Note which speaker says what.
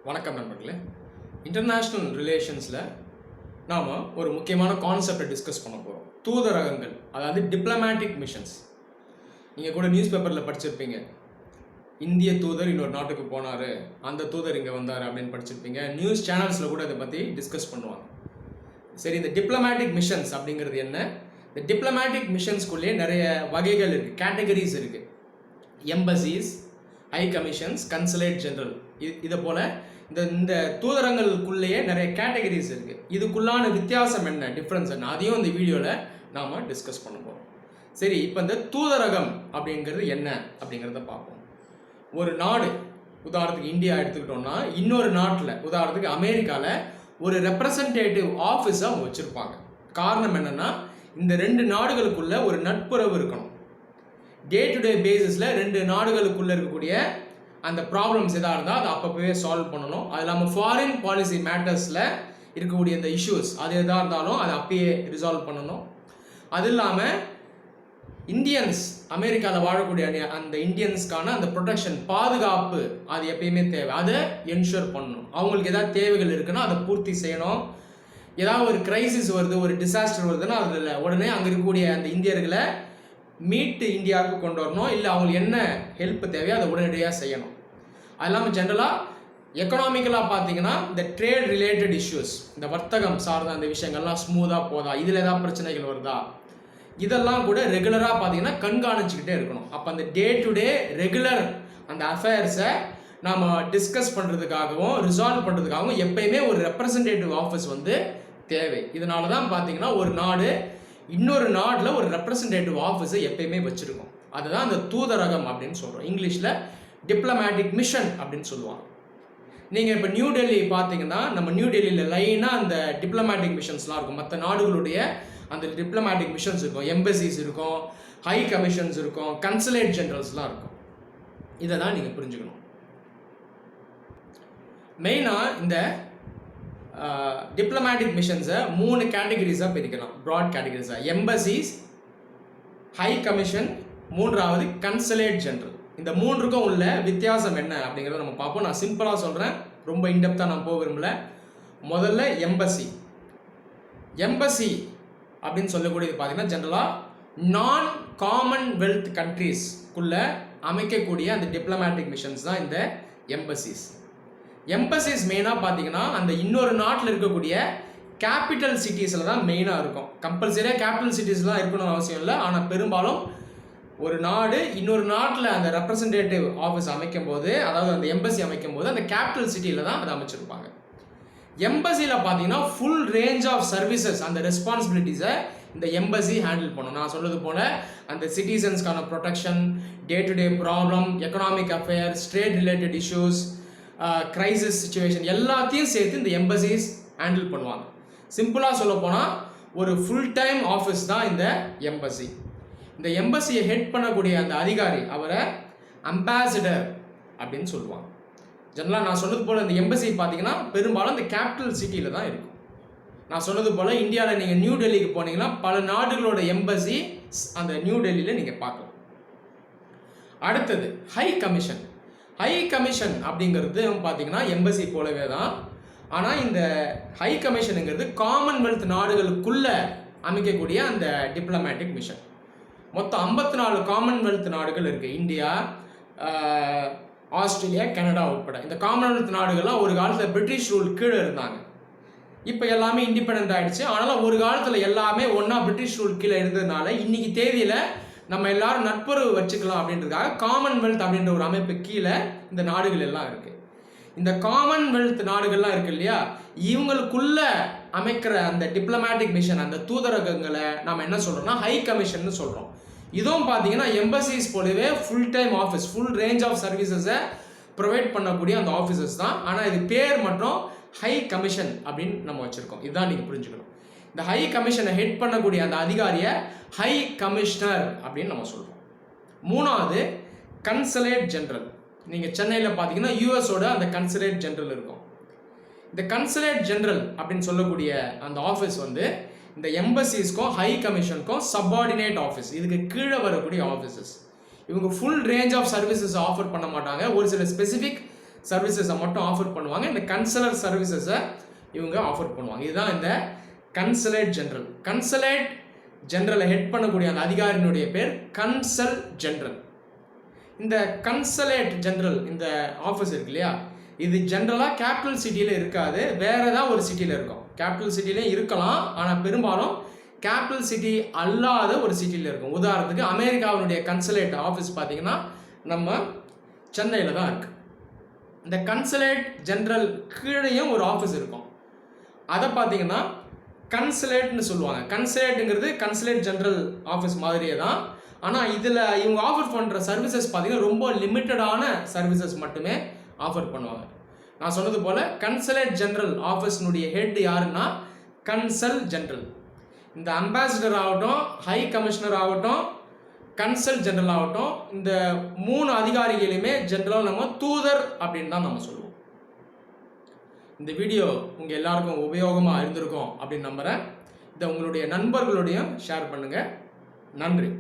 Speaker 1: வணக்கம் நண்பர்களே. இன்டர்நேஷ்னல் ரிலேஷன்ஸில் நாம் ஒரு முக்கியமான கான்செப்டை டிஸ்கஸ் பண்ண போகிறோம். தூதரகங்கள், அதாவது டிப்ளமேட்டிக் மிஷன்ஸ். நீங்கள் கூட நியூஸ் பேப்பரில் படிச்சிருப்பீங்க, இந்திய தூதர் இன்னொரு நாட்டுக்கு போனார், அந்த தூதர் இங்கே வந்தார் அப்படின்னு படிச்சிருப்பீங்க. நியூஸ் சேனல்ஸில் கூட இதை பற்றி டிஸ்கஸ் பண்ணுவாங்க. சரி, இந்த டிப்ளமேட்டிக் மிஷன்ஸ் அப்படிங்கிறது என்ன? இந்த டிப்ளமேட்டிக் மிஷன்ஸ்குள்ளேயே நிறைய வகைகள் இருக்குது, கேட்டகரிஸ் இருக்குது. Emphasis, high commissions, consulate general, இதை போல் இந்த தூதரங்களுக்குள்ளேயே நிறைய கேட்டகரிஸ் இருக்குது. இதுக்குள்ளான வித்தியாசம் என்ன, டிஃப்ரென்ஸ் என்ன, அதையும் இந்த வீடியோவில் நாம் டிஸ்கஸ் பண்ண போகிறோம். சரி, இப்போ இந்த தூதரகம் அப்படிங்கிறது என்ன அப்படிங்கிறத பார்ப்போம். ஒரு நாடு, உதாரணத்துக்கு இந்தியா எடுத்துக்கிட்டோம்னா, இன்னொரு நாட்டில், உதாரணத்துக்கு அமெரிக்காவில் ஒரு ரெப்ரசன்டேட்டிவ் ஆஃபீஸை அவங்க வச்சுருப்பாங்க. காரணம் என்னென்னா, இந்த ரெண்டு நாடுகளுக்குள்ள ஒரு நட்புறவு இருக்கணும். டே டு டே பேசிஸில் ரெண்டு நாடுகளுக்குள்ளே இருக்கக்கூடிய அந்த ப்ராப்ளம்ஸ் எதாக இருந்தால் அதை அப்பப்போவே சால்வ் பண்ணணும். அது இல்லாமல் ஃபாரின் பாலிசி மேட்டர்ஸில் இருக்கக்கூடிய இந்த இஷ்யூஸ் அது எதாக இருந்தாலும் அதை அப்பயே ரிசால்வ் பண்ணணும். அது இல்லாமல் இந்தியன்ஸ், அமெரிக்காவில் வாழக்கூடிய அந்த இந்தியன்ஸ்க்கான அந்த ப்ரொடெக்ஷன், பாதுகாப்பு, அது எப்பயுமே தேவை. அதை என்ஷூர் பண்ணணும். அவங்களுக்கு ஏதாவது தேவைகள் இருக்குன்னா அதை பூர்த்தி செய்யணும். ஏதாவது ஒரு கிரைசிஸ் வருது, ஒரு டிசாஸ்டர் வருதுன்னா அதில் உடனே அங்கே இருக்கக்கூடிய அந்த இந்தியர்களை மீட்டு இந்தியாவுக்கு கொண்டு வரணும். இல்லை அவங்களுக்கு என்ன ஹெல்ப் தேவையோ அதை உடனடியாக செய்யணும். அது இல்லாமல் ஜென்ரலாக எக்கனாமிக்கலாக பார்த்தீங்கன்னா, இந்த ட்ரேட் ரிலேட்டட் இஷ்யூஸ், இந்த வர்த்தகம் சார்ந்த அந்த விஷயங்கள்லாம் ஸ்மூத்தாக போதா, இதில் ஏதாவது பிரச்சனைகள் வருதா, இதெல்லாம் கூட ரெகுலராக பார்த்தீங்கன்னா கண்காணிச்சுக்கிட்டே இருக்கணும். அப்போ அந்த டே டு டே ரெகுலர் அந்த அஃபேர்ஸை நாம் டிஸ்கஸ் பண்ணுறதுக்காகவும் ரிசால்வ் பண்ணுறதுக்காகவும் எப்பயுமே ஒரு ரெப்ரசன்டேட்டிவ் ஆஃபீஸ் தேவை. இதனால தான் பார்த்தீங்கன்னா ஒரு நாடு இன்னொரு நாட்டில் ஒரு ரெப்ரசன்டேட்டிவ் ஆஃபீஸை எப்பயுமே வச்சுருக்கோம். அதுதான் அந்த தூதரகம் அப்படின்னு சொல்கிறோம். இங்கிலீஷில் டிப்ளமேட்டிக் மிஷன் அப்படின்னு சொல்லுவாங்க. நீங்கள் இப்போ நியூ டெல்லி பார்த்தீங்கன்னா, நம்ம நியூ டெல்லியில் லைனாக அந்த டிப்ளமேட்டிக் மிஷன்ஸ்லாம் இருக்கும். மற்ற நாடுகளுடைய அந்த டிப்ளமேட்டிக் மிஷன்ஸ் இருக்கும், எம்பசிஸ் இருக்கும், ஹை கமிஷன்ஸ் இருக்கும், கன்சுலேட் ஜெனரல்ஸ்லாம் இருக்கும். இதை தான் நீங்கள் புரிஞ்சுக்கணும். மெயினாக இந்த டிப்ளமேட்டிக் மிஷன்ஸை 3 கேட்டகரிஸாக பிரிக்கலாம், ப்ராட் கேட்டகரிஸாக. எம்பசிஸ், ஹை கமிஷன், மூன்றாவது கன்சுலேட் ஜெனரல். இந்த மூன்றுக்கும் உள்ள வித்தியாசம் என்ன அப்படிங்கிறத நம்ம பார்ப்போம். நான் சிம்பிளாக சொல்கிறேன், ரொம்ப இன்டெப்த்தாக நான் போக விரும்பல. முதல்ல எம்பசி. அப்படின்னு சொல்லக்கூடியது பார்த்தீங்கன்னா, ஜென்ரலாக நான் காமன்வெல்த் கண்ட்ரீஸ்க்குள்ளே அமைக்கக்கூடிய அந்த டிப்ளமேட்டிக் மிஷன்ஸ் தான் இந்த எம்பசிஸ். எம்பசிஸ் மெயினாக பார்த்தீங்கன்னா, அந்த இன்னொரு நாட்டில் இருக்கக்கூடிய கேபிட்டல் சிட்டிஸில் தான் மெயினாக இருக்கும். கம்பல்சரியாக கேபிட்டல் சிட்டிஸ்லாம் இருக்கணும்னு அவசியம் இல்லை. ஆனால் பெரும்பாலும் ஒரு நாடு இன்னொரு நாட்டில் அந்த ரெப்ரசன்டேட்டிவ் ஆஃபீஸ் அமைக்கும் போது, அதாவது அந்த எம்பசி அமைக்கும் போது, அந்த கேபிட்டல் சிட்டியில் தான் அதை அமைச்சிருப்பாங்க. எம்பசியில் பார்த்தீங்கன்னா ஃபுல் ரேஞ்ச் ஆஃப் சர்வீசஸ், அந்த ரெஸ்பான்சிபிலிட்டிஸை இந்த எம்பசி ஹேண்டில் பண்ணும். நான் சொல்றது போல அந்த சிட்டிசன்ஸ்க்கான protection, day to day problem, economic affairs, trade related issues, crisis situation எல்லாத்தையும் சேர்த்து இந்த எம்பசிஸ் ஹேண்டில் பண்ணுவாங்க. சிம்பிளாக சொல்ல போனால் ஒரு ஃபுல் டைம் ஆஃபீஸ் தான் இந்த எம்பசி. இந்த எம்பசியை ஹெட் பண்ணக்கூடிய அந்த அதிகாரி, அவரை அம்பாசிடர் அப்படின்னு சொல்லுவாங்க. ஜெனரலாக நான் சொன்னது போல் இந்த எம்பசி பார்த்தீங்கன்னா பெரும்பாலும் இந்த கேபிட்டல் சிட்டியில் தான் இருக்கும். நான் சொன்னது போல் இந்தியாவில் நீங்கள் நியூ டெல்லிக்கு போனீங்கன்னா பல நாடுகளோட எம்பசி அந்த நியூ டெல்லியில் நீங்கள் பார்க்கலாம். அடுத்தது ஹை கமிஷன். ஹை கமிஷன் அப்படிங்கிறது பார்த்தீங்கன்னா எம்பசி போலவே தான். ஆனால் இந்த ஹை கமிஷனுங்கிறது காமன்வெல்த் நாடுகளுக்குள்ள அமைக்கக்கூடிய அந்த டிப்ளமேட்டிக் மிஷன். மொத்தம் 54 காமன்வெல்த் நாடுகள் இருக்குது. இந்தியா, ஆஸ்திரேலியா, கனடா உட்பட. இந்த காமன்வெல்த் நாடுகள்லாம் ஒரு காலத்தில் பிரிட்டிஷ் ரூல் கீழே இருந்தாங்க. இப்போ எல்லாமே இண்டிபெண்ட் ஆகிடுச்சு. ஆனாலும் ஒரு காலத்தில் எல்லாமே ஒன்றா பிரிட்டிஷ் ரூல் கீழே இருந்ததுனால இன்னைக்கு தேதியில் நம்ம எல்லாரும் நட்புறவு வச்சுக்கலாம் அப்படின்றதுக்காக காமன்வெல்த் அப்படின்ற ஒரு அமைப்பு கீழே இந்த நாடுகள் எல்லாம் இருக்குது. இந்த காமன்வெல்த் நாடுகள்லாம் இருக்கு இல்லையா, இவங்களுக்குள்ள அமைக்கிற அந்த டிப்ளமேட்டிக் மிஷன், அந்த தூதரகங்களை நாம் என்ன சொல்கிறோம்னா ஹை கமிஷன் சொல்கிறோம். இதுவும் பார்த்தீங்கன்னா எம்பசிஸ் போலவே full time office, full range of சர்வீசஸை ப்ரொவைட் பண்ணக்கூடிய அந்த ஆஃபீஸஸ் தான். ஆனால் இது பேர் மட்டும் ஹை கமிஷன் அப்படின்னு நம்ம வச்சுருக்கோம். இதுதான் நீங்கள் புரிஞ்சுக்கணும். இந்த ஹை கமிஷனை ஹெட் பண்ணக்கூடிய அந்த அதிகாரியை ஹை கமிஷனர் அப்படின்னு நம்ம சொல்கிறோம். மூணாவது கன்சுலேட் ஜெனரல். நீங்கள் சென்னையில் பார்த்தீங்கன்னா யூஎஸோட அந்த கன்சுலேட் ஜெனரல் இருக்கும். இந்த கன்சுலேட் ஜெனரல் அப்படின்னு சொல்லக்கூடிய அந்த ஆஃபீஸ் இந்த எம்பசிஸ்க்கும் ஹை கமிஷனுக்கும் சப்பார்டினேட் ஆஃபீஸ், இதுக்கு கீழே வரக்கூடிய ஆஃபீஸஸ். இவங்க full range of services offer பண்ண மாட்டாங்க. ஒரு சில ஸ்பெசிஃபிக் சர்வீசஸை மட்டும் ஆஃபர் பண்ணுவாங்க. இந்த கன்சலர் சர்வீசஸை இவங்க ஆஃபர் பண்ணுவாங்க. இதுதான் இந்த கன்சலேட் ஜெனரல். கன்சலேட் ஜெனரலை ஹெட் பண்ணக்கூடிய அந்த அதிகாரியினுடைய பேர் கன்சல் ஜெனரல். இந்த கன்சலேட் ஜெனரல் இந்த ஆஃபீஸ் இருக்கு இல்லையா, இது ஜென்ரலாக கேபிட்டல் சிட்டியில் இருக்காது, வேற ஏதாவது ஒரு சிட்டியில் இருக்கும். கேபிட்டல் சிட்டிலையும் இருக்கலாம், ஆனால் பெரும்பாலும் கேபிட்டல் சிட்டி அல்லாத ஒரு சிட்டியில் இருக்கும். உதாரணத்துக்கு அமெரிக்காவினுடைய கன்சலேட் ஆஃபீஸ் பார்த்தீங்கன்னா நம்ம சென்னையில் தான் இருக்குது. இந்த கன்சலேட் ஜெனரல் கீழேயும் ஒரு ஆஃபீஸ் இருக்கும், அதை பார்த்தீங்கன்னா கன்சலேட்னு சொல்லுவாங்க. கன்சலேட்டுங்கிறது கன்சலேட் ஜெனரல் ஆஃபீஸ் மாதிரியே தான், ஆனால் இதில் இவங்க ஆஃபர் பண்ணுற சர்வீசஸ் பார்த்தீங்கன்னா ரொம்ப லிமிட்டடான சர்வீசஸ் மட்டுமே ஆஃபர் பண்ணுவாங்க. நான் சொன்னது போல் கன்சலேட் ஜெனரல் ஆஃபீஸ்னுடைய ஹெட் யாருன்னா கன்சல் ஜெனரல். இந்த அம்பாசிடர் ஆகட்டும், ஹை கமிஷனர் ஆகட்டும், கன்சல் ஜெனரல் ஆகட்டும், இந்த 3 அதிகாரிகளையுமே ஜெனரலாக நம்ம தூதர் அப்படின்னு தான் நம்ம சொல்லுவோம். இந்த வீடியோ உங்கள் எல்லாருக்கும் உபயோகமாக இருந்திருக்கும் அப்படின்னு நம்புகிறேன். இதை உங்களுடைய நண்பர்களுடையும் ஷேர் பண்ணுங்கள். நன்றி.